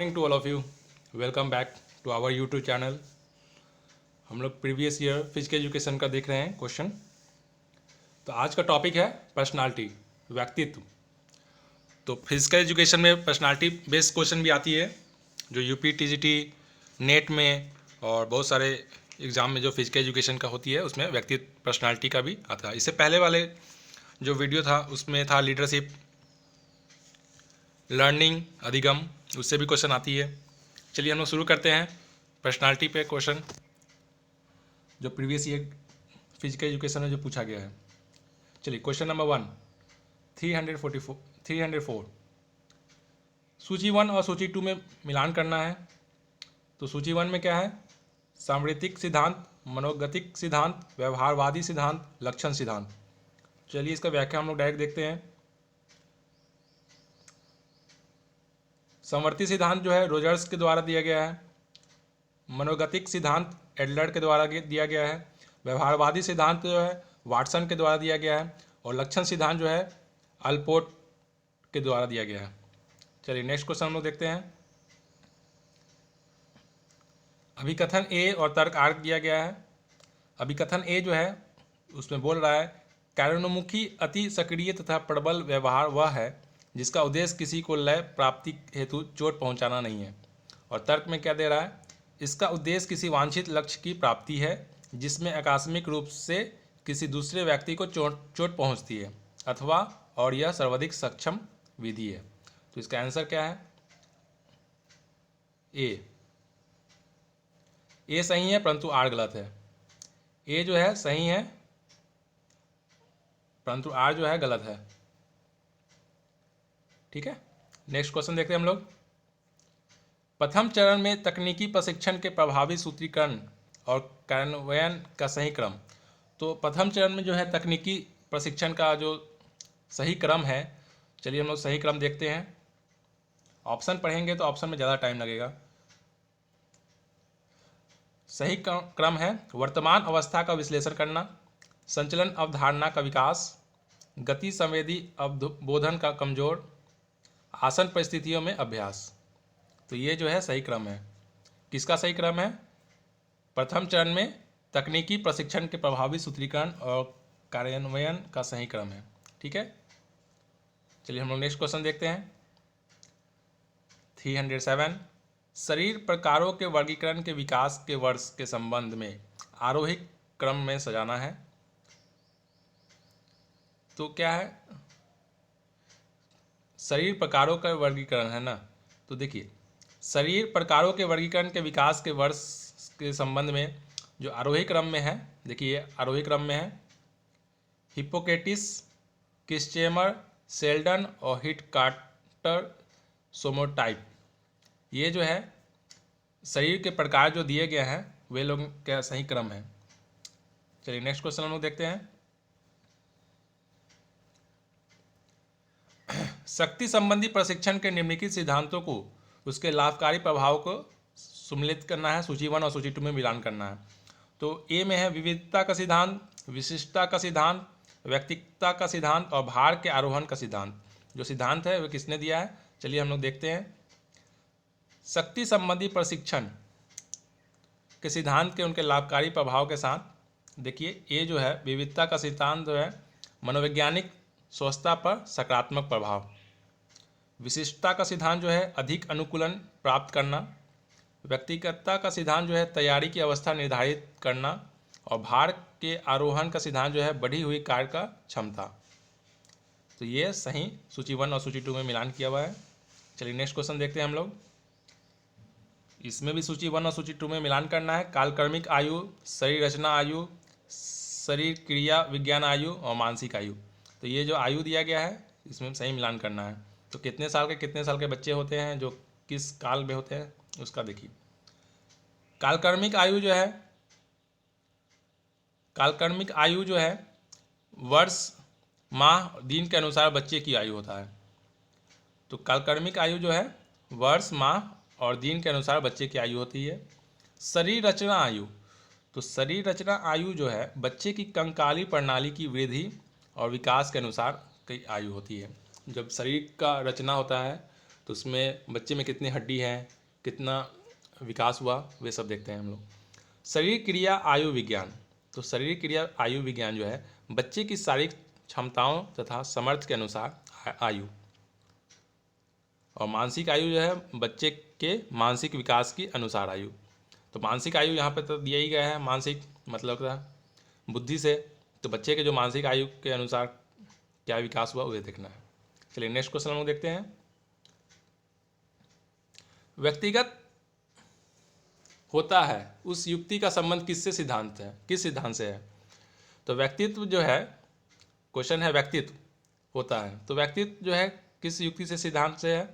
Morning to all of you. Welcome back to our YouTube channel. हम लोग previous year physical education का देख रहे हैं क्वेश्चन। तो आज का टॉपिक है पर्सनालिटी, व्यक्तित्व। तो फिजिकल एजुकेशन में पर्सनालिटी बेस्ड क्वेश्चन भी आती है, जो यूपी टीजीटी नेट में और बहुत सारे एग्ज़ाम में जो फिजिकल एजुकेशन का होती है उसमें व्यक्तित्व पर्सनालिटी का भी आता है। इससे पहले वाले जो वीडियो था उसमें था लीडरशिप, लर्निंग, अधिगम, उससे भी क्वेश्चन आती है। चलिए हम लोग शुरू करते हैं पर्सनालिटी पे क्वेश्चन, जो प्रीवियस ईयर फिजिकल एजुकेशन में जो पूछा गया है। चलिए क्वेश्चन नंबर 1, 304। सूची 1 और सूची 2 में मिलान करना है। तो सूची 1 में क्या है? सामरितिक सिद्धांत, मनोगतिक सिद्धांत, व्यवहारवादी सिद्धांत, लक्षण सिद्धांत। चलिए इसका व्याख्या हम लोग डायरेक्ट देखते हैं। समवर्ती सिद्धांत जो है रोजर्स के द्वारा दिया गया है। मनोगतिक सिद्धांत एडलर के द्वारा दिया गया है। व्यवहारवादी सिद्धांत जो है वाटसन के द्वारा दिया गया है। और लक्षण सिद्धांत जो है अल्पोर्ट के द्वारा दिया गया है। चलिए नेक्स्ट क्वेश्चन हम लोग देखते हैं। अभिकथन ए और तर्क आर दिया गया है। अभिकथन ए जो है उसमें बोल रहा है, कार्योन्मुखी अति सक्रिय तथा प्रबल व्यवहार वह है जिसका उद्देश्य किसी को लय प्राप्ति हेतु चोट पहुंचाना नहीं है। और तर्क में क्या दे रहा है? इसका उद्देश्य किसी वांछित लक्ष्य की प्राप्ति है जिसमें आकस्मिक रूप से किसी दूसरे व्यक्ति को चोट पहुंचती है अथवा और यह सर्वाधिक सक्षम विधि है। तो इसका आंसर क्या है? ए सही है परंतु आर गलत है। ए जो है सही है परंतु आर जो है गलत है। ठीक है, नेक्स्ट क्वेश्चन देखते हैं हम लोग। प्रथम चरण में तकनीकी प्रशिक्षण के प्रभावी सूत्रीकरण और कार्यान्वयन का सही क्रम। तो प्रथम चरण में जो है तकनीकी प्रशिक्षण का जो सही क्रम है, चलिए हम लोग सही क्रम देखते हैं। ऑप्शन पढ़ेंगे तो ऑप्शन में ज़्यादा टाइम लगेगा। सही क्रम है वर्तमान अवस्था का विश्लेषण करना, संचलन अवधारणा का विकास, गति संवेदी अवबोधन का कमजोर, आसन परिस्थितियों में अभ्यास। तो ये जो है सही क्रम है। किसका सही क्रम है? प्रथम चरण में तकनीकी प्रशिक्षण के प्रभावी सूत्रीकरण और कार्यान्वयन का सही क्रम है। ठीक है, चलिए हम लोग नेक्स्ट क्वेश्चन देखते हैं। 307, शरीर प्रकारों के वर्गीकरण के विकास के वर्ष के संबंध में आरोहिक क्रम में सजाना है। तो क्या है? शरीर प्रकारों का वर्गीकरण है ना। तो देखिए, शरीर प्रकारों के वर्गीकरण के विकास के वर्ष के संबंध में जो आरोही क्रम में है, देखिए आरोही क्रम में है हिप्पोक्रेटिस, किस्चेमर, शेल्डन और हिटकार्टर सोमोटाइप। ये जो है शरीर के प्रकार जो दिए गए हैं वे लोग का सही क्रम है। चलिए नेक्स्ट क्वेश्चन हम लोग देखते हैं। शक्ति संबंधी प्रशिक्षण के निम्नलिखित सिद्धांतों को उसके लाभकारी प्रभाव को सम्मिलित करना है, सूची 1 और सूची 2 में मिलान करना है। तो ए में है विविधता का सिद्धांत, विशिष्टता का सिद्धांत, व्यक्तिगतता का सिद्धांत और भार के आरोहण का सिद्धांत। जो सिद्धांत है वह किसने दिया है? चलिए हम लोग देखते हैं। शक्ति संबंधी प्रशिक्षण के सिद्धांत के उनके लाभकारी प्रभाव के साथ देखिए, ए जो है विविधता का सिद्धांत जो है मनोवैज्ञानिक स्वस्थता पर सकारात्मक प्रभाव, विशिष्टता का सिद्धांत जो है अधिक अनुकूलन प्राप्त करना, व्यक्तिगतता का सिद्धांत जो है तैयारी की अवस्था निर्धारित करना और भार के आरोहण का सिद्धांत जो है बढ़ी हुई कार्य का क्षमता। तो ये सही सूची 1 और सूची 2 में मिलान किया हुआ है। चलिए नेक्स्ट क्वेश्चन देखते हैं हम लोग। इसमें भी सूची 1 और सूची 2 में मिलान करना है। कालक्रमिक आयु, शरीर रचना आयु, शरीर क्रिया विज्ञान आयु और मानसिक आयु। तो ये जो आयु दिया गया है इसमें सही मिलान करना है। तो कितने साल के बच्चे होते हैं जो किस काल में होते हैं उसका देखिए। कालक्रमिक आयु जो है वर्ष, माह, दिन के अनुसार बच्चे की आयु होता है। तो कालक्रमिक आयु जो है वर्ष, माह और दिन के अनुसार बच्चे की आयु होती है। शरीर रचना आयु, तो शरीर रचना आयु जो है बच्चे की कंकाली प्रणाली की वृद्धि और विकास के अनुसार कई आयु होती है। जब शरीर का रचना होता है तो उसमें बच्चे में कितनी हड्डी है, कितना विकास हुआ, वे सब देखते हैं हम लोग। शरीर क्रिया आयु विज्ञान, तो शरीर क्रिया आयु विज्ञान जो है बच्चे की शारीरिक क्षमताओं तथा सामर्थ्य के अनुसार आयु, और मानसिक आयु जो है बच्चे के मानसिक विकास के अनुसार आयु। तो मानसिक आयु यहाँ पर तो दिया ही गया है, मानसिक मतलब था बुद्धि से, तो बच्चे के जो मानसिक आयु के अनुसार क्या विकास हुआ उसे देखना है। चलिए नेक्स्ट क्वेश्चन हम लोग देखते हैं। व्यक्तिगत होता है उस युक्ति का संबंध किससे सिद्धांत है, किस सिद्धांत से है? तो व्यक्तित्व जो है, क्वेश्चन है व्यक्तित्व होता है, तो व्यक्तित्व जो है किस युक्ति से सिद्धांत से है?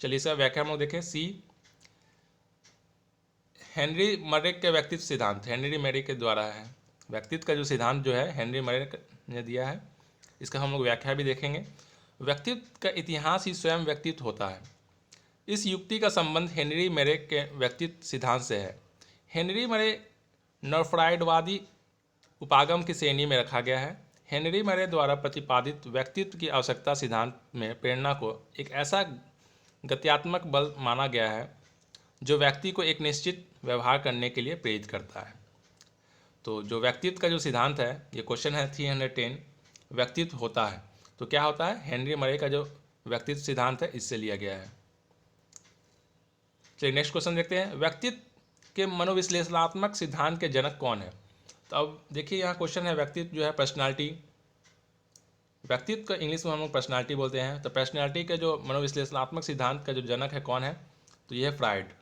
चलिए इसका व्याख्या हम लोग देखें। सी हेनरी मरे के व्यक्तित्व सिद्धांत, हेनरी मरे के द्वारा है। व्यक्तित्व का जो सिद्धांत जो है हेनरी मरे ने दिया है, इसका हम लोग व्याख्या भी देखेंगे। व्यक्तित्व का इतिहास ही स्वयं व्यक्तित्व होता है। इस युक्ति का संबंध हेनरी मरे के व्यक्तित्व सिद्धांत से है। हेनरी मरे नॉर्फ्राइडवादी उपागम की श्रेणी में रखा गया है। हेनरी मरे द्वारा प्रतिपादित व्यक्तित्व की आवश्यकता सिद्धांत में प्रेरणा को एक ऐसा गत्यात्मक बल माना गया है जो व्यक्ति को एक निश्चित व्यवहार करने के लिए प्रेरित करता है। तो जो व्यक्तित्व का जो सिद्धांत है, ये क्वेश्चन है 310, व्यक्तित्व होता है तो क्या होता है? हेनरी मरे का जो व्यक्तित्व सिद्धांत है इससे लिया गया है। चलिए नेक्स्ट क्वेश्चन देखते हैं। व्यक्तित्व के मनोविश्लेषणात्मक सिद्धांत के जनक कौन है? तो अब देखिए यहाँ क्वेश्चन है, व्यक्तित्व जो है पर्सनालिटी, व्यक्तित्व का इंग्लिश में हम लोग पर्सनालिटी बोलते हैं, तो पर्सनालिटी के जो मनोविश्लेषणात्मक सिद्धांत का जो जनक है कौन है? तो ये है फ्राइड।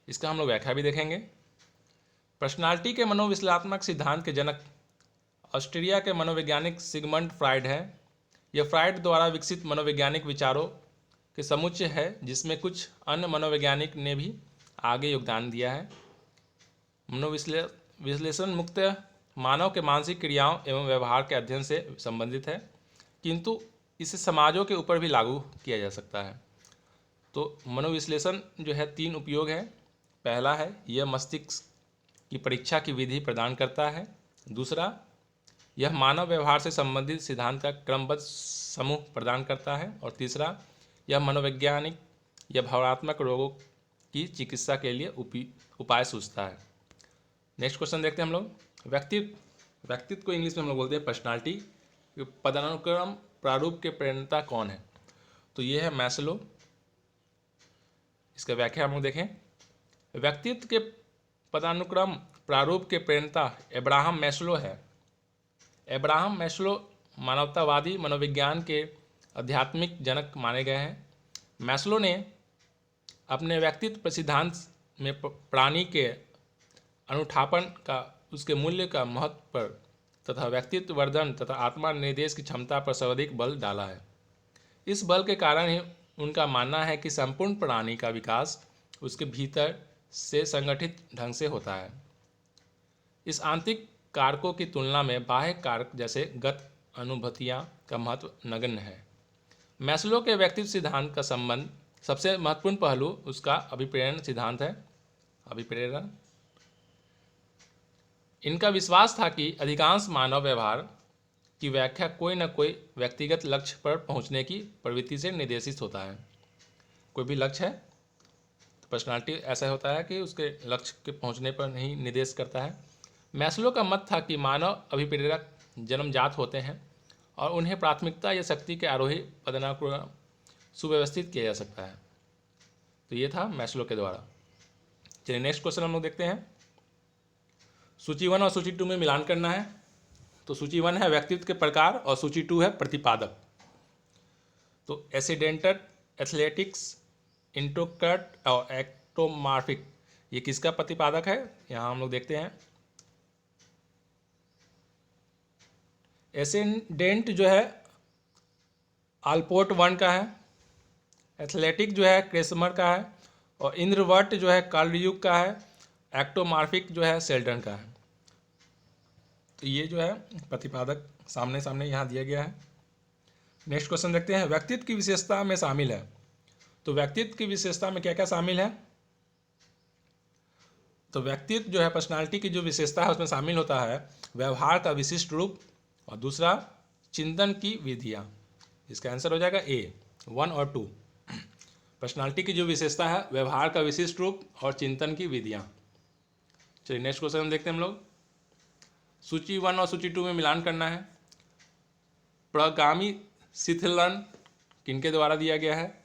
इसका हम लोग व्याख्या भी देखेंगे। पर्सनालिटी के मनोविश्लेषणात्मक सिद्धांत के जनक ऑस्ट्रिया के मनोवैज्ञानिक सिगमंड फ्राइड है। यह फ्राइड द्वारा विकसित मनोवैज्ञानिक विचारों के समुच्चय है जिसमें कुछ अन्य मनोवैज्ञानिक ने भी आगे योगदान दिया है। मनोविश्लेषण मुक्त मानव के मानसिक क्रियाओं एवं व्यवहार के अध्ययन से संबंधित है, किंतु इसे समाजों के ऊपर भी लागू किया जा सकता है। तो मनोविश्लेषण जो है 3 उपयोग है। पहला है यह मस्तिष्क की परीक्षा की विधि प्रदान करता है। दूसरा, यह मानव व्यवहार से संबंधित सिद्धांत का क्रमबद्ध समूह प्रदान करता है। और तीसरा, यह मनोवैज्ञानिक या भावनात्मक रोगों की चिकित्सा के लिए उपाय सूझता है। नेक्स्ट क्वेश्चन देखते हैं हम लोग। व्यक्तित्व को इंग्लिश में हम लोग बोलते हैं पर्सनालिटी। पदानुक्रम प्रारूप के प्रेरणता कौन है? तो ये है मैस्लो। इसका व्याख्या हम लोग देखें। व्यक्तित्व के पदानुक्रम प्रारूप के प्रेरणता अब्राहम मैस्लो है। अब्राहम मैस्लो मानवतावादी मनोविज्ञान के आध्यात्मिक जनक माने गए हैं। मैस्लो ने अपने व्यक्तित्व सिद्धांत में प्राणी के अनुठापन का, उसके मूल्य का महत्व पर तथा व्यक्तित्व वर्धन तथा आत्मा निर्देश की क्षमता पर सर्वाधिक बल डाला है। इस बल के कारण ही उनका मानना है कि संपूर्ण प्राणी का विकास उसके भीतर से संगठित ढंग से होता है। इस आंतरिक कारकों की तुलना में बाह्य कारक जैसे गत अनुभूतियाँ का महत्व नगण्य है। मैस्लो के व्यक्तित्व सिद्धांत का संबंध सबसे महत्वपूर्ण पहलू उसका अभिप्रेरण सिद्धांत है। अभिप्रेरण, इनका विश्वास था कि अधिकांश मानव व्यवहार की व्याख्या कोई न कोई व्यक्तिगत लक्ष्य पर पहुंचने की प्रवृत्ति से निर्देशित होता है। कोई भी लक्ष्य है तो पर्सनालिटी ऐसा होता है कि उसके लक्ष्य के पहुंचने पर नहीं निर्देश करता है। मैस्लो का मत था कि मानव अभिप्रेरक जन्मजात होते हैं और उन्हें प्राथमिकता या शक्ति के आरोही पदानुक्रम सुव्यवस्थित किया जा सकता है। तो ये था मैस्लो के द्वारा। चलिए नेक्स्ट क्वेश्चन हम लोग देखते हैं। सूची 1 और सूची 2 में मिलान करना है। तो सूची 1 है व्यक्तित्व के प्रकार और सूची 2 है प्रतिपादक। तो एसिडेंटल, एथलेटिक्स, इंट्रोकट और एक्टोमार्फिक, ये किसका प्रतिपादक है? यहाँ हम लोग देखते हैं। एसेंडेंट जो है आल्पोर्ट 1 का है, एथलेटिक जो है क्रेसमर का है, और इंद्रवर्ट जो है कार्ल यूग का है, एक्टोमार्फिक जो है सेल्डन का है। तो ये जो है प्रतिपादक सामने सामने यहाँ दिया गया है। नेक्स्ट क्वेश्चन देखते हैं। व्यक्तित्व की विशेषता में शामिल है। तो व्यक्तित्व की विशेषता में क्या क्या शामिल है? तो व्यक्तित्व जो है पर्सनालिटी की जो विशेषता है उसमें शामिल होता है व्यवहार का विशिष्ट रूप, और दूसरा चिंतन की विधियाँ। इसका आंसर हो जाएगा ए 1 और 2। पर्सनालिटी की जो विशेषता है, व्यवहार का विशिष्ट रूप और चिंतन की विधियाँ। चलिए नेक्स्ट क्वेश्चन हम देखते हैं हम लोग। सूची 1 और सूची 2 में मिलान करना है। प्रगामी शिथिलन किनके द्वारा दिया गया है?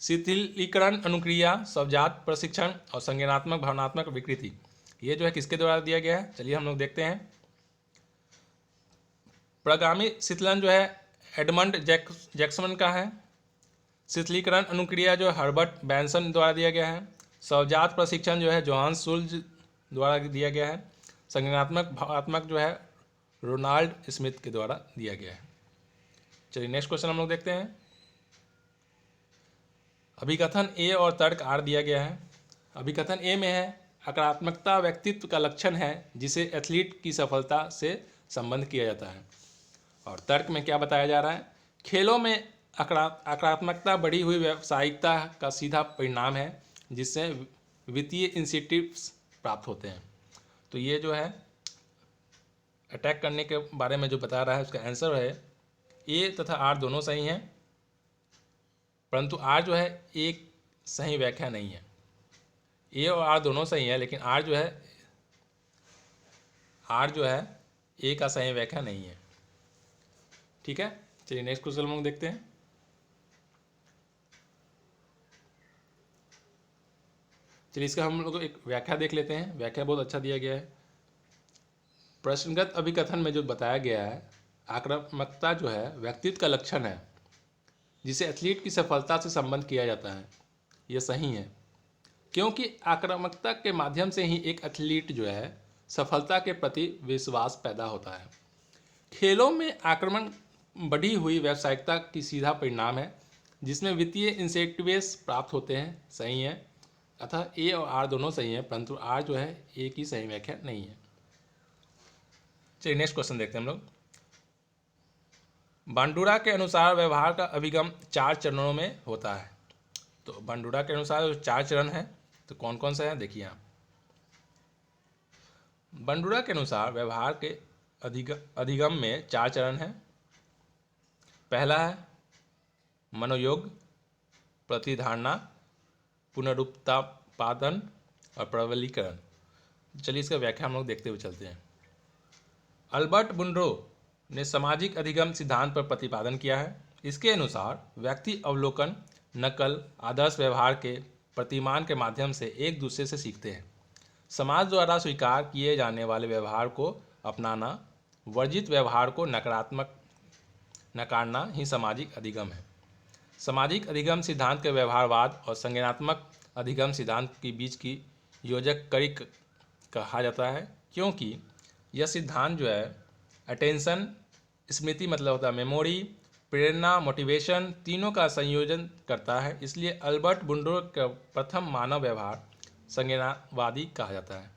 शिथिलीकरण अनुक्रिया, स्वजात प्रशिक्षण और संज्ञानात्मक भावनात्मक विकृति, ये जो है किसके द्वारा दिया गया है? चलिए हम लोग देखते हैं। प्रगामी शिथिलन जो है एडमंड जैक्सन का है। शिथिलीकरण अनुक्रिया जो है हर्बर्ट बेंसन द्वारा दिया गया है। स्वजात प्रशिक्षण जो है जोहान शुल्ज द्वारा दिया गया है। संज्ञानात्मक भावात्मक जो है रोनाल्ड स्मिथ के द्वारा दिया गया है। चलिए नेक्स्ट क्वेश्चन हम लोग देखते हैं। अभिकथन ए और तर्क आर दिया गया है। अभिकथन ए में है आक्रामकता व्यक्तित्व का लक्षण है जिसे एथलीट की सफलता से संबंध किया जाता है। और तर्क में क्या बताया जा रहा है? खेलों में आक्रामकता बढ़ी हुई व्यावसायिकता का सीधा परिणाम है जिससे वित्तीय इंसेंटिव्स प्राप्त होते हैं। तो ये जो है अटैक करने के बारे में जो बता रहा है उसका आंसर है ए तथा आर दोनों सही हैं, परंतु आर जो है एक सही व्याख्या नहीं है। ए और आर दोनों सही है लेकिन आर जो है ए का सही व्याख्या नहीं है। ठीक है, चलिए नेक्स्ट क्वेश्चन हम लोग देखते हैं। चलिए इसका हम लोग एक व्याख्या देख लेते हैं। व्याख्या बहुत अच्छा दिया गया है। प्रश्नगत अभिकथन में जो बताया गया है, आक्रामकता जो है व्यक्तित्व का लक्षण है जिसे एथलीट की सफलता से संबंध किया जाता है। यह सही है क्योंकि आक्रामकता के माध्यम से ही एक एथलीट जो है सफलता के प्रति विश्वास पैदा होता है। खेलों में आक्रमण बढ़ी हुई व्यावसायिकता की सीधा परिणाम है जिसमें वित्तीय इंसेंटिव्स प्राप्त होते हैं। सही है, अतः ए और आर दोनों सही हैं, परंतु आर जो है ए की सही व्याख्या नहीं है। चलिए नेक्स्ट क्वेश्चन देखते हैं हम लोग। बांडुरा के अनुसार व्यवहार का अभिगम 4 चरणों में होता है। तो बांडुरा के अनुसार 4 चरण हैं, तो कौन कौन से हैं देखिए आप। बांडुरा के अनुसार व्यवहार के अधिगम में 4 चरण हैं। पहला है मनोयोग, प्रतिधारणा, पुनरुत्पादन और प्रबलीकरण। चलिए इसका व्याख्या हम लोग देखते हुए चलते हैं। अल्बर्ट बुनरो ने सामाजिक अधिगम सिद्धांत पर प्रतिपादन किया है। इसके अनुसार व्यक्ति अवलोकन, नकल, आदर्श व्यवहार के प्रतिमान के माध्यम से एक दूसरे से सीखते हैं। समाज द्वारा स्वीकार किए जाने वाले व्यवहार को अपनाना, वर्जित व्यवहार को नकारना ही सामाजिक अधिगम है। सामाजिक अधिगम सिद्धांत के व्यवहारवाद और संज्ञानात्मक अधिगम सिद्धांत के बीच की योजक कड़ी कहा जाता है क्योंकि यह सिद्धांत जो है अटेंशन, स्मृति मतलब होता है मेमोरी, प्रेरणा, मोटिवेशन, तीनों का संयोजन करता है। इसलिए अल्बर्ट बुनरो का प्रथम मानव व्यवहार संज्ञानवादी कहा जाता है।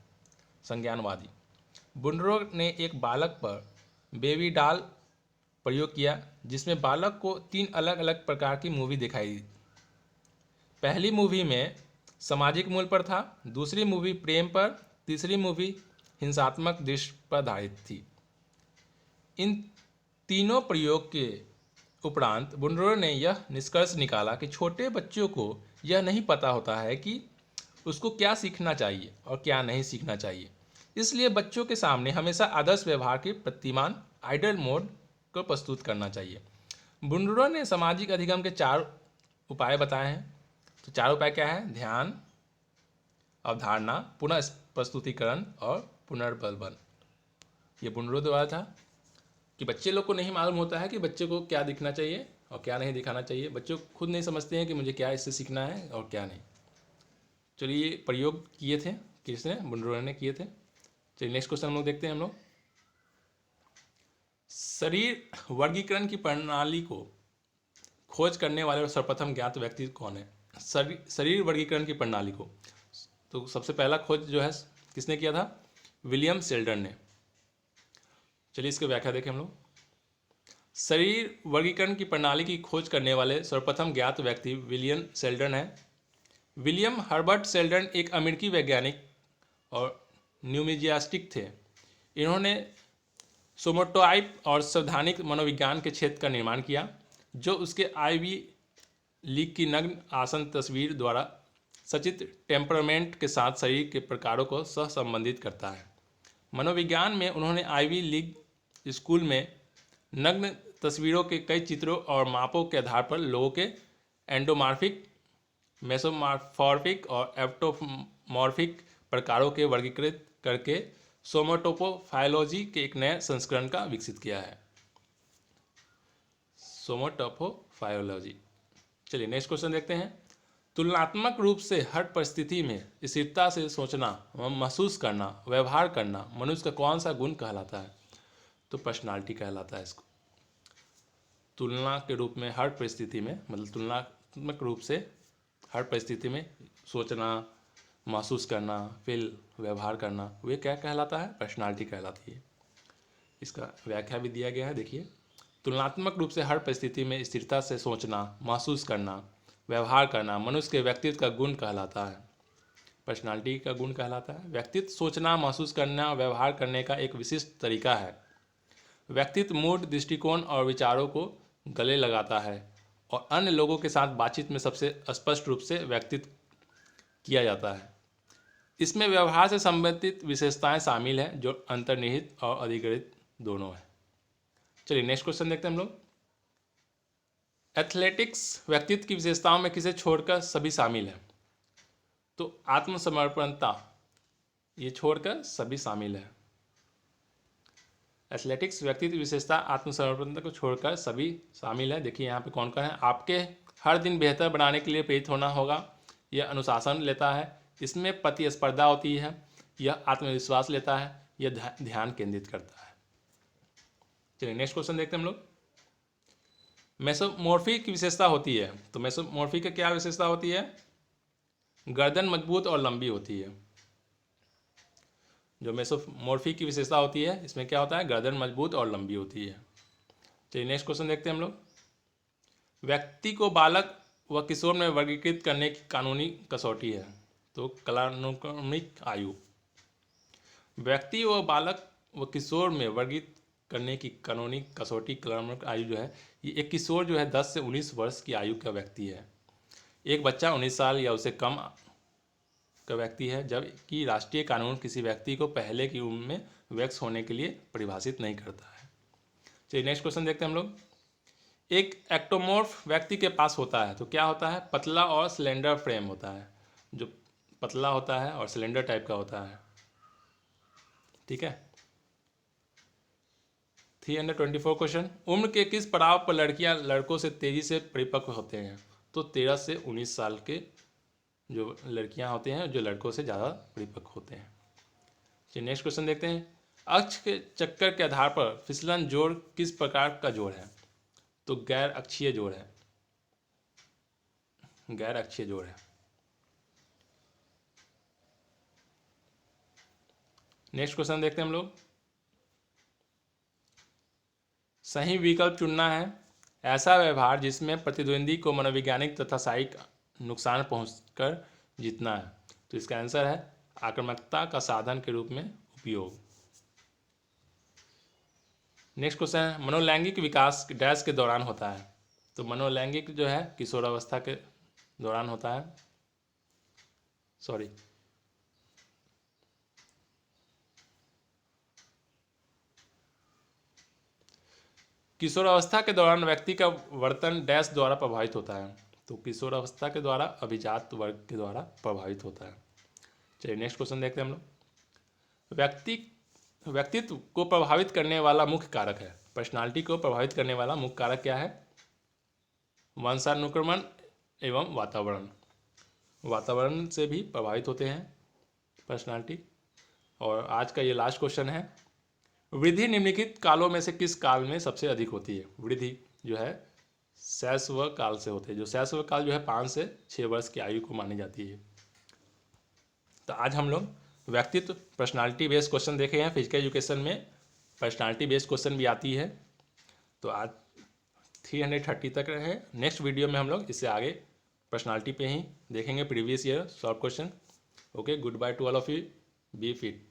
संज्ञानवादी बुनरो ने एक बालक पर बेबी डॉल प्रयोग किया जिसमें बालक को 3 अलग अलग प्रकार की मूवी दिखाई दी। पहली मूवी में सामाजिक मूल पर था, दूसरी मूवी प्रेम पर, तीसरी मूवी हिंसात्मक दृश्य पर आधारित थी। इन तीनों प्रयोग के उपरांत बुनरो ने यह निष्कर्ष निकाला कि छोटे बच्चों को यह नहीं पता होता है कि उसको क्या सीखना चाहिए और क्या नहीं सीखना चाहिए। इसलिए बच्चों के सामने हमेशा आदर्श व्यवहार के प्रतिमान आइडल मोड को प्रस्तुत करना चाहिए। बुनरो ने सामाजिक अधिगम के 4 उपाय बताए हैं। तो 4 उपाय क्या है? ध्यान, अवधारणा, पुनः प्रस्तुतिकरण और पुनर्बलवन। ये बुनरो द्वारा था कि बच्चे लोग को नहीं मालूम होता है कि बच्चे को क्या दिखना चाहिए और क्या नहीं दिखाना चाहिए। बच्चे खुद नहीं समझते हैं कि मुझे क्या इससे सीखना है और क्या नहीं। चलिए ये प्रयोग किए थे, किसने? बुनरो ने किए थे। चलिए नेक्स्ट क्वेश्चन हम लोग देखते हैं। हम लोग शरीर वर्गीकरण की प्रणाली को खोज करने वाले सर्वप्रथम ज्ञात व्यक्ति कौन है? शरीर वर्गीकरण की प्रणाली को तो सबसे पहला खोज जो है किसने किया था? विलियम सेल्डन ने। चलिए इसकी व्याख्या देखें हम लोग। शरीर वर्गीकरण की प्रणाली की खोज करने वाले सर्वप्रथम ज्ञात व्यक्ति विलियम सेल्डन है। विलियम हर्बर्ट सेल्डन एक अमेरिकी वैज्ञानिक और न्यूमिजियास्टिक थे। इन्होंने सोमोटाइप और संवैधानिक मनोविज्ञान के क्षेत्र का निर्माण किया जो उसके IV लीग की नग्न आसन तस्वीर द्वारा सचित्र टेम्परामेंट के साथ शरीर के प्रकारों को सहसंबंधित करता है। मनोविज्ञान में उन्होंने आईवी लीग स्कूल में नग्न तस्वीरों के कई चित्रों और मापों के आधार पर लोगों के एंडोमॉर्फिक, मेसोमॉर्फिक और एप्टोमॉर्फिक प्रकारों के वर्गीकृत करके सोमोटोपोफायोलॉजी के एक नए संस्करण का विकसित किया है। सोमोटोपोफायोलॉजी। चलिए नेक्स्ट क्वेश्चन देखते हैं। तुलनात्मक रूप से हर परिस्थिति में स्थिरता से सोचना, महसूस करना, व्यवहार करना मनुष्य का कौन सा गुण कहलाता है? तो पर्सनालिटी कहलाता है इसको। तुलना के रूप में हर परिस्थिति में, मतलब तुलनात्मक रूप से हर परिस्थिति में सोचना, महसूस करना, फिर व्यवहार करना, वे क्या कहलाता है? पर्सनालिटी कहलाती है। इसका व्याख्या भी दिया गया है, देखिए। तुलनात्मक रूप से हर परिस्थिति में स्थिरता से सोचना, महसूस करना, व्यवहार करना मनुष्य के व्यक्तित्व का गुण कहलाता है, पर्सनालिटी का गुण कहलाता है। व्यक्तित्व सोचना, महसूस करना, व्यवहार करने का एक विशिष्ट तरीका है। व्यक्तित्व मूड, दृष्टिकोण और विचारों को गले लगाता है और अन्य लोगों के साथ बातचीत में सबसे स्पष्ट रूप से व्यक्तित्व किया जाता है। इसमें व्यवहार से संबंधित विशेषताएं शामिल हैं जो अंतर्निहित और अधिग्रहित दोनों हैं। चलिए नेक्स्ट क्वेश्चन देखते हैं हम लोग। एथलेटिक्स व्यक्तित्व की विशेषताओं में किसे छोड़कर सभी शामिल हैं? तो आत्मसमर्पणता, ये छोड़कर सभी शामिल है। एथलेटिक्स व्यक्तित्व विशेषता आत्मसमर्पणता को छोड़कर सभी शामिल है। देखिए यहाँ पे कौन कौन है। आपके हर दिन बेहतर बनाने के लिए प्रेरित होना होगा, यह अनुशासन लेता है, इसमें प्रतिस्पर्धा होती है, यह आत्मविश्वास लेता है, यह ध्यान केंद्रित करता है। चलिए नेक्स्ट क्वेश्चन देखते हैं हम लोग। मेसोमॉर्फी की विशेषता होती है, तो मेसोमॉर्फी की क्या विशेषता होती है? गर्दन मजबूत और लंबी होती है। जो मेसोमॉर्फी की विशेषता होती है, इसमें क्या होता है? गर्दन मजबूत और लंबी होती है। चलिए नेक्स्ट क्वेश्चन देखते हैं हम लोग। व्यक्ति को बालक व किशोर में वर्गीकृत करने की कानूनी कसौटी है, तो कालानुक्रमिक आयु। व्यक्ति व बालक व किशोर में वर्गीकृत करने की कानूनी कसौटी, कालानुक्रमिक आयु जो है, ये एक किशोर जो है 10 से 19 वर्ष की आयु का व्यक्ति है। एक बच्चा 19 साल या उससे कम का व्यक्ति है, जबकि राष्ट्रीय कानून किसी व्यक्ति को पहले की उम्र में वयस्क होने के लिए परिभाषित नहीं करता है। चलिए नेक्स्ट क्वेश्चन देखते हैं हम लोग। एक एक्टोमॉर्फ व्यक्ति के पास होता है, तो क्या होता है? पतला और सिलेंडर फ्रेम होता है, जो पतला होता है और सिलेंडर टाइप का होता है। ठीक है। 324 क्वेश्चन। उम्र के किस पड़ाव पर लड़कियां लड़कों से तेजी से परिपक्व होते हैं? तो 13 से 19 साल के जो लड़कियां होते हैं, जो लड़कों से ज़्यादा परिपक्व होते हैं। चलिए नेक्स्ट क्वेश्चन देखते हैं। अक्ष के चक्कर के आधार पर फिसलन जोड़ किस प्रकार का जोड़ है? तो गैर अक्षीय जोड़ है, गैर अक्षीय जोड़ है। नेक्स्ट क्वेश्चन देखते हैं हम लोग। सही विकल्प चुनना है। ऐसा व्यवहार जिसमें प्रतिद्वंदी को मनोवैज्ञानिक तथा शारीरिक नुकसान पहुंचकर जीतना है, तो इसका आंसर है आक्रामकता का साधन के रूप में उपयोग। नेक्स्ट क्वेश्चन है, मनोलैंगिक विकास डैश के दौरान होता है? तो मनोलैंगिक जो है किशोरावस्था के दौरान होता है। किशोरावस्था के दौरान व्यक्ति का वर्तन डैश द्वारा प्रभावित होता है, तो किशोरावस्था के द्वारा अभिजात वर्ग के द्वारा प्रभावित होता है। चलिए नेक्स्ट क्वेश्चन देखते हैं हम लोग। व्यक्तित्व को प्रभावित करने वाला मुख्य कारक है, पर्सनालिटी को प्रभावित करने वाला मुख्य कारक क्या है? वंशानुक्रमण एवं वातावरण। वातावरण से भी प्रभावित होते हैं पर्सनालिटी। और आज का ये लास्ट क्वेश्चन है, वृद्धि निम्नलिखित कालों में से किस काल में सबसे अधिक होती है? वृद्धि जो है शैशव काल से होते हैं, जो शैशव काल जो है 5 से 6 वर्ष की आयु को मानी जाती है। तो आज हम लोग व्यक्तित्व पर्सनालिटी बेस्ड क्वेश्चन देखे हैं। फिजिकल एजुकेशन में पर्सनालिटी बेस्ड क्वेश्चन भी आती है। तो आज 330 तक रहे। नेक्स्ट वीडियो में हम लोग इससे आगे पर्सनालिटी पे ही देखेंगे, previous year solve question. Okay, good bye to all of you, be fit.